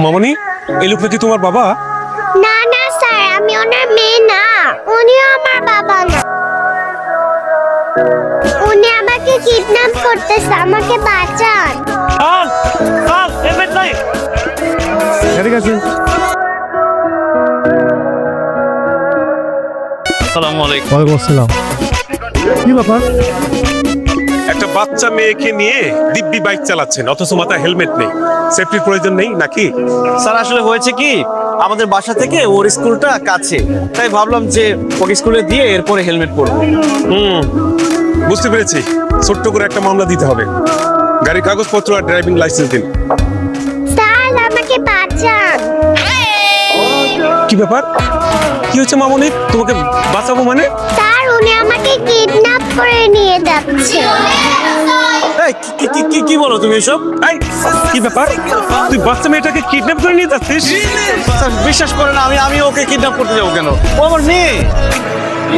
মামনি, এই লোকটা কি তোমার বাবা? না না স্যার, আমি ওনার মেয়ে না, উনিও আমার বাবা না। উনি আমাকে কিডন্যাপ করতেছে, আমাকে বাঁচান। হেলমেট নাই। ঠিক আছে। আসসালামু আলাইকুম। ওয়ালাইকুম আসসালাম। কি ব্যাপার? একটা বাচ্চা মেয়েকে নিয়ে দিব্যি বাইক চালাচ্ছেন, অথচ মাথায় হেলমেট নেই। সেফটির প্রয়োজন নেই নাকি? স্যার আসলে হয়েছে কি, আমাদের বাসা থেকে ওর স্কুলটা কাছে, তাই ভাবলাম যে ওকে স্কুলে দিয়ে এরপরে হেলমেট পরবো। বুঝতে পেরেছি, ছোট্ট করে একটা মামলা দিতে হবে। গাড়ির কাগজপত্র আর ড্রাইভিং লাইসেন্স দিন। স্যার আমাকে বাঁচান। কি ব্যাপার? কি হচ্ছে মামনি? তোমাকে বাঁচাবো মানে? স্যার উনি আমাকে কিডন্যাপ করে নিয়ে যাচ্ছে। এই, কি বলো তুমি এসব? এই, কি ব্যাপার? তুই বাচ্চা মেয়েটাকে কিডন্যাপ করে নিয়ে যাচ্ছিস? স্যার বিশ্বাস করেন, আমি ওকে কিডন্যাপ করতে যাবো কেন? ও আমার মেয়ে।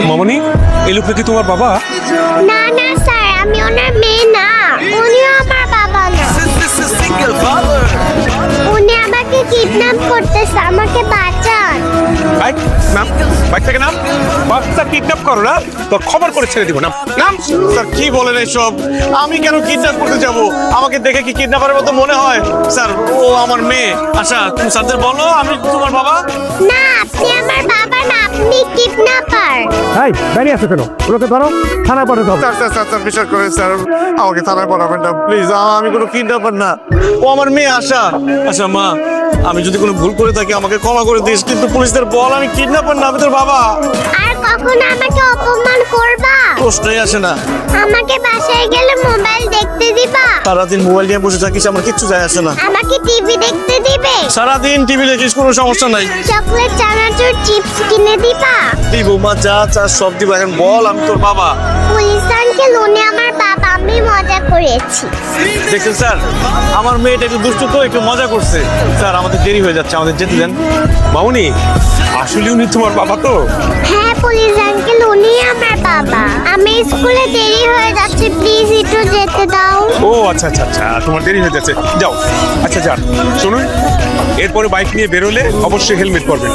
মামনি, এই লোকটা কি তোমার বাবা? না না স্যার, আমি ওনার মেয়ে না, উনিও আমার বাবা না। উনি আমাকে কিডন্যাপ করতেছে, আমাকে বাঁচান। বাইক নাম, বাইক থেকে নাম। বাচ্চা কিডন্যাপ করো না, তোর খবর করে ছেড়ে দিব। নাম নাম। স্যার কি বলেন এসব? আমি কেন কিডন্যাপ করতে যাব? আমাকে দেখে কি কিডন্যাপারের মতো মনে হয়? স্যার ও আমার মেয়ে। আচ্ছা তুমি স্যারদের বলো আমি তোমার বাবা। না, আপনি আমার বাবা না, আপনি কিডন্যাপার। এই দাঁড়িয়ে আছো কেন? ওকে ধরো, থানায় পাঠাতে হবে। স্যার বিশ্বাস করেন স্যার, আমাকে থানায় পড়াবেন না প্লিজ। আমি কোনো কিডন্যাপার না, ও আমার মেয়ে আশা। আচ্ছা মা, আমি যদি কোনো ভুল করে থাকি আমাকে ক্ষমা করে দিস, কিন্তু পুলিশদের বল আমি কিডন্যাপার না, আমি তোর বাবা। আর কখনো আমাকে অপমান করবা? প্রশ্নই আসে না। আমাকে বাসায় গেলে মোবাইল দেখতে দিবা? সারাদিন মোবাইল নিয়ে বসে থাকিস, আমার কিচ্ছু যায় আসে না। আমাকে টিভি দেখতে দিবে? সারাদিন টিভি দেখিস, কোনো সমস্যা নাই। চকলেট, চানাচুর, চিপস কিনে দিবা? দিব মা, যা চা সব দিব। এখন বল আমি তোর বাবা। পুলিশ আঙ্কেল উনি আমার বাবা, আমি মজা করেছি। দেখছেন স্যার, আমার মেয়েটা একটু দুষ্টু তো, একটু মজা করছে। স্যার আমাদের দেরি হয়ে যাচ্ছে, আমাদের যেতে দেন। মামনি, আসলে উনি তোমার বাবা তো? হ্যাঁ পুলিশ আঙ্কেল উনি আমার বাবা। আমি স্কুলে দেরি হয়ে যাচ্ছে, প্লিজ একটু যেতে দাও। ও আচ্ছা আচ্ছা আচ্ছা, তোমার দেরি হয়ে যাচ্ছে, যাও। আচ্ছা যান, শুনুন, এরপরে বাইক নিয়ে বেরোলে অবশ্যই হেলমেট পরবেন।